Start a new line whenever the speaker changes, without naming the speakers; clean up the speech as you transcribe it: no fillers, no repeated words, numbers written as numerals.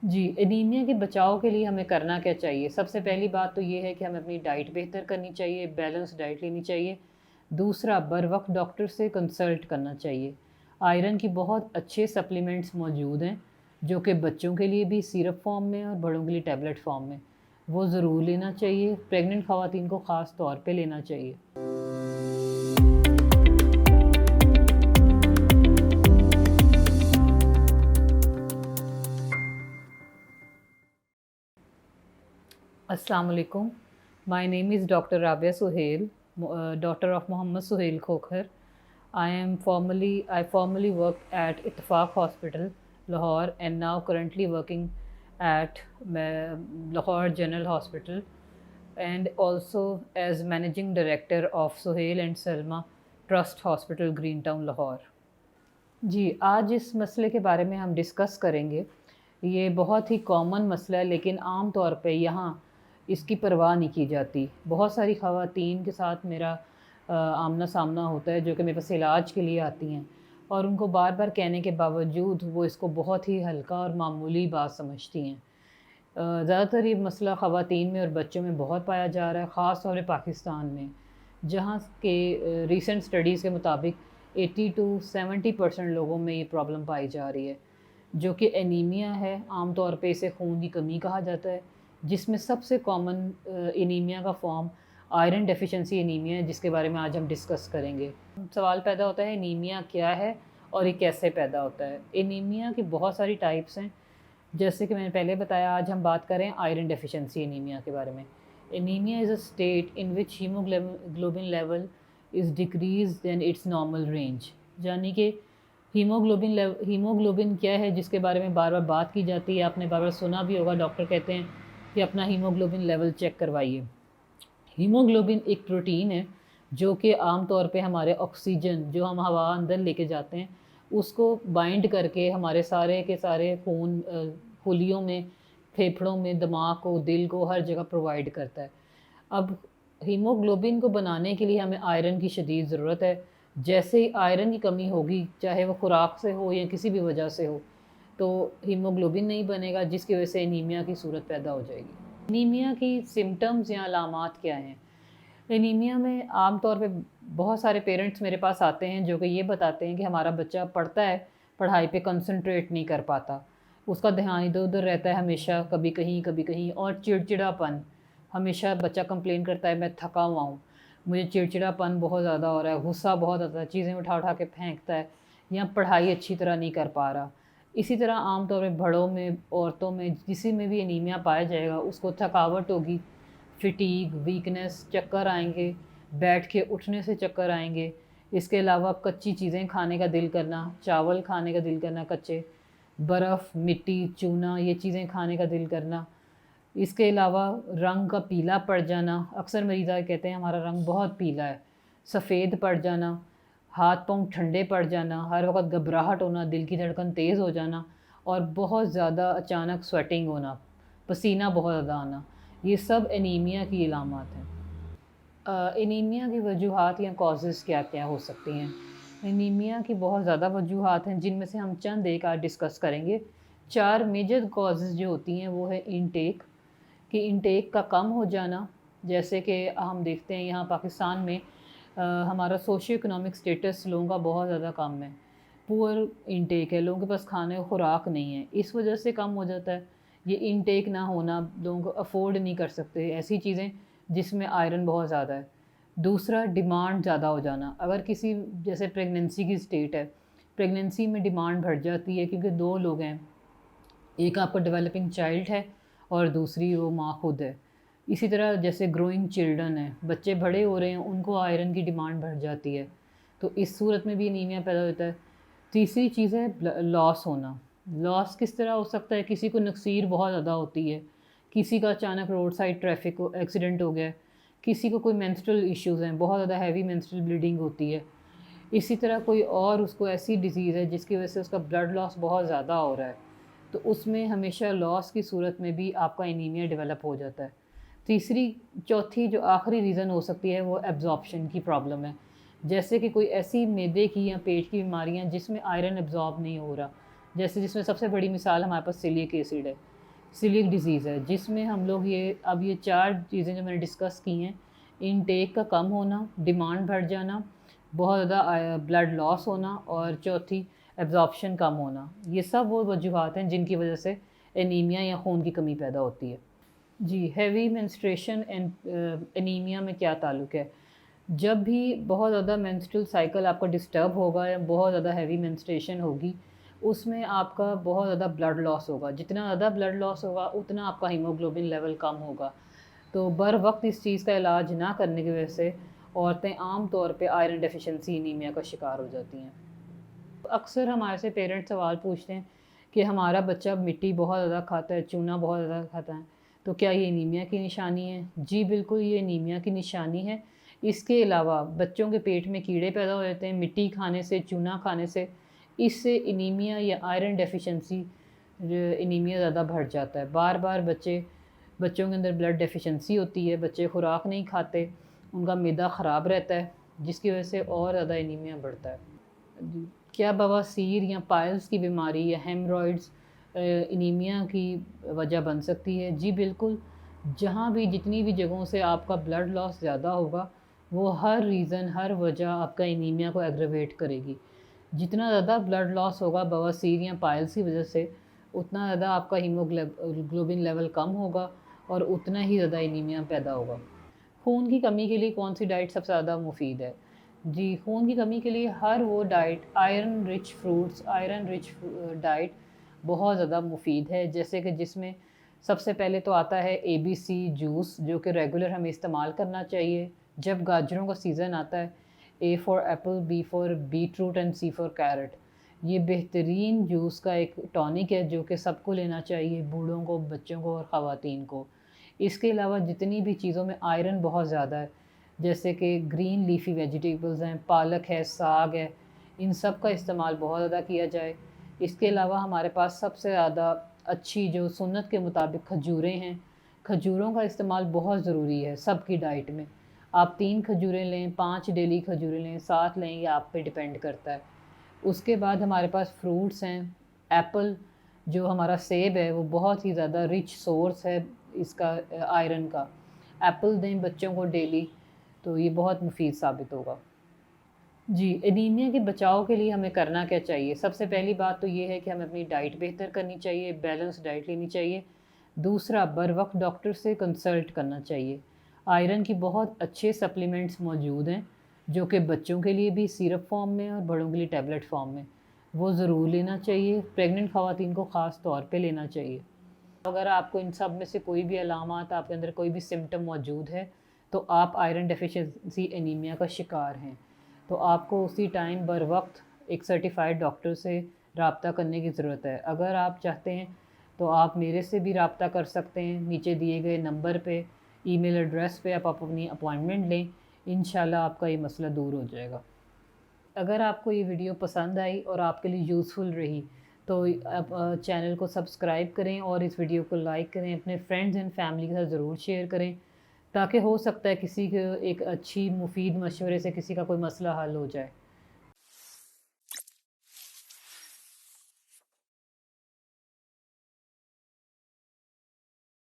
جی، anaemia کے بچاؤ کے لیے ہمیں کرنا کیا چاہیے؟ سب سے پہلی بات تو یہ ہے کہ ہمیں اپنی ڈائٹ بہتر کرنی چاہیے، بیلنس ڈائٹ لینی چاہیے۔ دوسرا، بروقت ڈاکٹر سے کنسلٹ کرنا چاہیے۔ آئرن کی بہت اچھے سپلیمنٹس موجود ہیں جو کہ بچوں کے لیے بھی سیرپ فارم میں اور بڑوں کے لیے ٹیبلٹ فارم میں، وہ ضرور لینا چاہیے۔ پریگننٹ خواتین کو خاص طور پہ لینا چاہیے۔ السلام علیکم. My name is Dr. Rabia Suhail, daughter of Mohammad Suhail Khokhar. I formerly worked at Ittifaq Hospital, Lahore, and now currently working at Lahore General Hospital, and also as Managing Director of Suhail and Salma Trust Hospital, Greentown, Lahore. جی، آج اس مسئلے کے بارے میں ہم discuss کریں گے۔ یہ بہت ہی کامن مسئلہ ہے، لیکن عام طور پہ یہاں اس کی پرواہ نہیں کی جاتی۔ بہت ساری خواتین کے ساتھ میرا آمنا سامنا ہوتا ہے جو کہ میرے پاس علاج کے لیے آتی ہیں، اور ان کو بار بار کہنے کے باوجود وہ اس کو بہت ہی ہلکا اور معمولی بات سمجھتی ہیں۔ زیادہ تر یہ مسئلہ خواتین میں اور بچوں میں بہت پایا جا رہا ہے، خاص طور پہ پاکستان میں، جہاں کہ ریسنٹ اسٹڈیز کے مطابق 80 to 70% لوگوں میں یہ پرابلم پائی جا رہی ہے، جو کہ انیمیا ہے۔ عام طور پہ اسے خون کی کمی کہا جاتا ہے، جس میں سب سے کامن انیمیا کا فارم آئرن ڈیفیشنسی انیمیا ہے، جس کے بارے میں آج ہم ڈسکس کریں گے۔ سوال پیدا ہوتا ہے انیمیا کیا ہے اور یہ کیسے پیدا ہوتا ہے۔ انیمیا کی بہت ساری ٹائپس ہیں، جیسے کہ میں نے پہلے بتایا۔ آج ہم بات کریں آئرن ڈیفیشنسی انیمیا کے بارے میں۔ Anaemia is a state in which haemoglobin level is decrease than its normal range, یعنی کہ ہیموگلوبن کیا ہے جس کے بارے میں بار بار بات کی جاتی ہے۔ آپ نے بار بار سنا بھی ہوگا، ڈاکٹر کہتے ہیں کہ اپنا ہیموگلوبن لیول چیک کروائیے۔ ہیموگلوبن ایک پروٹین ہے جو کہ عام طور پہ ہمارے آکسیجن جو ہم ہوا اندر لے کے جاتے ہیں اس کو بائنڈ کر کے ہمارے سارے کے سارے خون خلیوں میں، پھیپھڑوں میں، دماغ کو، دل کو، ہر جگہ پرووائڈ کرتا ہے۔ اب ہیموگلوبن کو بنانے کے لیے ہمیں آئرن کی شدید ضرورت ہے۔ جیسے ہی آئرن کی کمی ہوگی، چاہے وہ خوراک سے ہو یا کسی بھی وجہ سے ہو، تو ہیموگلوبن نہیں بنے گا، جس کی وجہ سے انیمیا کی صورت پیدا ہو جائے گی۔ انیمیا کی سمٹمز یا علامات کیا ہیں؟ انیمیا میں عام طور پہ بہت سارے پیرنٹس میرے پاس آتے ہیں جو کہ یہ بتاتے ہیں کہ ہمارا بچہ پڑھتا ہے، پڑھائی پہ کنسنٹریٹ نہیں کر پاتا، اس کا دھیان ادھر ادھر رہتا ہے ہمیشہ، کبھی کہیں، اور چڑچڑاپن۔ ہمیشہ بچہ کمپلین کرتا ہے میں تھکا ہوا ہوں، مجھے چڑچڑاپن بہت زیادہ ہو رہا ہے، غصہ بہت زیادہ، چیزیں اٹھا کے پھینکتا ہے، یا پڑھائی اچھی طرح نہیں کر پا رہا۔ اسی طرح عام طور پہ بڑوں میں، عورتوں میں، کسی میں بھی انیمیا پایا جائے گا، اس کو تھکاوٹ ہوگی، فٹیگ، ویکنس، چکر آئیں گے، بیٹھ کے اٹھنے سے چکر آئیں گے۔ اس کے علاوہ کچی چیزیں کھانے کا دل کرنا، چاول کھانے کا دل کرنا کچے، برف، مٹی، چونا، یہ چیزیں کھانے کا دل کرنا۔ اس کے علاوہ رنگ کا پیلا پڑ جانا، اکثر مریضہ کہتے ہیں ہمارا رنگ بہت پیلا ہے، سفید پڑ جانا، ہاتھ پاؤں ٹھنڈے پڑ جانا، ہر وقت گھبراہٹ ہونا، دل کی دھڑکن تیز ہو جانا، اور بہت زیادہ اچانک سویٹنگ ہونا، پسینہ بہت زیادہ آنا، یہ سب انیمیا کی علامات ہیں۔ انیمیا کی وجوہات یا کازز کیا کیا ہو سکتی ہیں؟ انیمیا کی بہت زیادہ وجوہات ہیں، جن میں سے ہم چند ایک آج ڈسکس کریں گے۔ 4 میجر کازز جو ہوتی ہیں وہ ہے انٹیک، کہ انٹیک کا کم ہو جانا، جیسے کہ ہم دیکھتے ہیں یہاں پاکستان میں ہمارا سوشیو اکنامک سٹیٹس لوگوں کا بہت زیادہ کم ہے، پور انٹیک ہے، لوگوں کے پاس کھانے خوراک نہیں ہے، اس وجہ سے کم ہو جاتا ہے۔ یہ انٹیک نہ ہونا، لوگوں کو افورڈ نہیں کر سکتے ایسی چیزیں جس میں آئرن بہت زیادہ ہے۔ دوسرا، ڈیمانڈ زیادہ ہو جانا، اگر کسی جیسے پریگننسی کی سٹیٹ ہے، پریگننسی میں ڈیمانڈ بڑھ جاتی ہے کیونکہ 2 لوگ ہیں، ایک آپ کا ڈیولپنگ چائلڈ ہے اور دوسری وہ ماں خود ہے۔ اسی طرح جیسے گروئنگ چلڈرن ہیں، بچے بڑے ہو رہے ہیں، ان کو آئرن کی ڈیمانڈ بڑھ جاتی ہے، تو اس صورت میں بھی انیمیا پیدا ہوتا ہے۔ تیسری چیز ہے لاس ہونا۔ لاس کس طرح ہو سکتا ہے؟ کسی کو نکسیر بہت زیادہ ہوتی ہے، کسی کا اچانک روڈ سائڈ ٹریفک ایکسیڈنٹ ہو گیا ہے، کسی کو کوئی مینسٹرل ایشوز ہیں، بہت زیادہ ہیوی مینسٹرل بلیڈنگ ہوتی ہے، اسی طرح کوئی اور اس کو ایسی ڈیزیز ہے جس کی وجہ سے اس کا بلڈ لاس بہت زیادہ ہو رہا ہے، تو اس میں ہمیشہ لاس کی صورت میں بھی آپ کا انیمیا ڈیولپ ہو جاتا ہے۔ چوتھی جو آخری ریزن ہو سکتی ہے وہ ایبزارپشن کی پرابلم ہے، جیسے کہ کوئی ایسی معدے کی یا پیٹ کی بیماریاں جس میں آئرن ایبزارب نہیں ہو رہا، جیسے جس میں سب سے بڑی مثال ہمارے پاس سیلک ایسڈ ہے۔ سیلیک ڈیزیز ہے، جس میں ہم لوگ یہ 4 چیزیں جو میں نے ڈسکس کی ہیں، انٹیک کا کم ہونا، ڈیمانڈ بڑھ جانا، بہت زیادہ بلڈ لاس ہونا، اور چوتھی ایبزارپشن کم ہونا، یہ سب وہ وجوہات ہیں جن کی وجہ سے انیمیا یا خون کی کمی پیدا ہوتی ہے۔ جی، ہیوی مینسٹریشن اینڈ انیمیا میں کیا تعلق ہے؟ جب بھی بہت زیادہ مینسٹرل سائیکل آپ کا ڈسٹرب ہوگا یا بہت زیادہ ہیوی مینسٹریشن ہوگی، اس میں آپ کا بہت زیادہ بلڈ لاس ہوگا، جتنا زیادہ بلڈ لاس ہوگا اتنا آپ کا ہیموگلوبن لیول کم ہوگا، تو بر وقت اس چیز کا علاج نہ کرنے کی وجہ سے عورتیں عام طور پہ آئرن ڈیفیشنسی انیمیا کا شکار ہو جاتی ہیں۔ اکثر ہمارے سے پیرنٹ سوال پوچھتے ہیں کہ ہمارا بچہ مٹی بہت زیادہ کھاتا ہے، چونا بہت زیادہ کھاتا ہے، تو کیا یہ انیمیا کی نشانی ہے؟ جی بالکل، یہ انیمیا کی نشانی ہے۔ اس کے علاوہ بچوں کے پیٹ میں کیڑے پیدا ہو جاتے ہیں مٹی کھانے سے، چونا کھانے سے، اس سے انیمیا یا آئرن ڈیفیشنسی انیمیا زیادہ بڑھ جاتا ہے۔ بار بار بچوں کے اندر بلڈ ڈیفیشنسی ہوتی ہے، بچے خوراک نہیں کھاتے، ان کا معدہ خراب رہتا ہے، جس کی وجہ سے اور زیادہ انیمیا بڑھتا ہے۔ جی، کیا بواسیر یا پائلز کی بیماری یا ہیمرائڈز انیمیا کی وجہ بن سکتی ہے؟ جی بالکل، جہاں بھی جتنی بھی جگہوں سے آپ کا بلڈ لاس زیادہ ہوگا، وہ ہر وجہ آپ کا انیمیا کو ایگریویٹ کرے گی۔ جتنا زیادہ بلڈ لاس ہوگا بواسیر یا پائلز کی وجہ سے، اتنا زیادہ آپ کا ہیموگلوبن لیول کم ہوگا اور اتنا ہی زیادہ انیمیا پیدا ہوگا۔ خون کی کمی کے لیے کون سی ڈائٹ سب سے زیادہ مفید ہے؟ جی، خون کی کمی کے لیے ہر وہ diet, iron rich fruits, iron rich diet بہت زیادہ مفید ہے، جیسے کہ جس میں سب سے پہلے تو آتا ہے ABC جوس، جو کہ ریگولر ہمیں استعمال کرنا چاہیے جب گاجروں کا سیزن آتا ہے۔ A for apple, B for beetroot and C for carrot. یہ بہترین جوس کا ایک ٹونک ہے جو کہ سب کو لینا چاہیے، بوڑھوں کو، بچوں کو اور خواتین کو۔ اس کے علاوہ جتنی بھی چیزوں میں آئرن بہت زیادہ ہے، جیسے کہ گرین لیفی ویجیٹیبلز ہیں، پالک ہے، ساگ ہے، ان سب کا استعمال بہت زیادہ کیا جائے۔ اس کے علاوہ ہمارے پاس سب سے زیادہ اچھی جو سنت کے مطابق کھجوریں ہیں، کھجوروں کا استعمال بہت ضروری ہے سب کی ڈائٹ میں۔ آپ 3 کھجوریں لیں، 5 ڈیلی کھجوریں لیں، 7 لیں، یہ آپ پہ ڈیپینڈ کرتا ہے۔ اس کے بعد ہمارے پاس فروٹس ہیں، ایپل جو ہمارا سیب ہے وہ بہت ہی زیادہ رچ سورس ہے اس کا آئرن کا۔ ایپل دیں بچوں کو ڈیلی، تو یہ بہت مفید ثابت ہوگا۔ جی، انیمیا کے بچاؤ کے لیے ہمیں کرنا کیا چاہیے؟ سب سے پہلی بات تو یہ ہے کہ ہمیں اپنی ڈائٹ بہتر کرنی چاہیے، بیلنس ڈائٹ لینی چاہیے۔ دوسرا، بر وقت ڈاکٹر سے کنسلٹ کرنا چاہیے۔ آئرن کی بہت اچھے سپلیمنٹس موجود ہیں جو کہ بچوں کے لیے بھی سیرپ فارم میں اور بڑوں کے لیے ٹیبلٹ فارم میں، وہ ضرور لینا چاہیے۔ پریگننٹ خواتین کو خاص طور پہ لینا چاہیے۔ اگر آپ کو ان سب میں سے کوئی بھی علامات، آپ کے اندر کوئی بھی سمٹم موجود ہے، تو آپ آئرن ڈیفیشنسی انیمیا کا شکار ہیں، تو آپ کو اسی ٹائم بر وقت ایک سرٹیفائڈ ڈاکٹر سے رابطہ کرنے کی ضرورت ہے۔ اگر آپ چاہتے ہیں تو آپ میرے سے بھی رابطہ کر سکتے ہیں، نیچے دیے گئے نمبر پہ، ای میل ایڈریس پہ آپ اپنی اپوائنٹمنٹ لیں، انشاءاللہ آپ کا یہ مسئلہ دور ہو جائے گا۔ اگر آپ کو یہ ویڈیو پسند آئی اور آپ کے لیے یوزفل رہی تو آپ چینل کو سبسکرائب کریں اور اس ویڈیو کو لائک کریں، اپنے فرینڈز اینڈ فیملی کے ساتھ ضرور شیئر کریں، تاکہ ہو سکتا ہے کسی کے ایک اچھی مفید مشورے سے کسی کا کوئی مسئلہ حل ہو جائے۔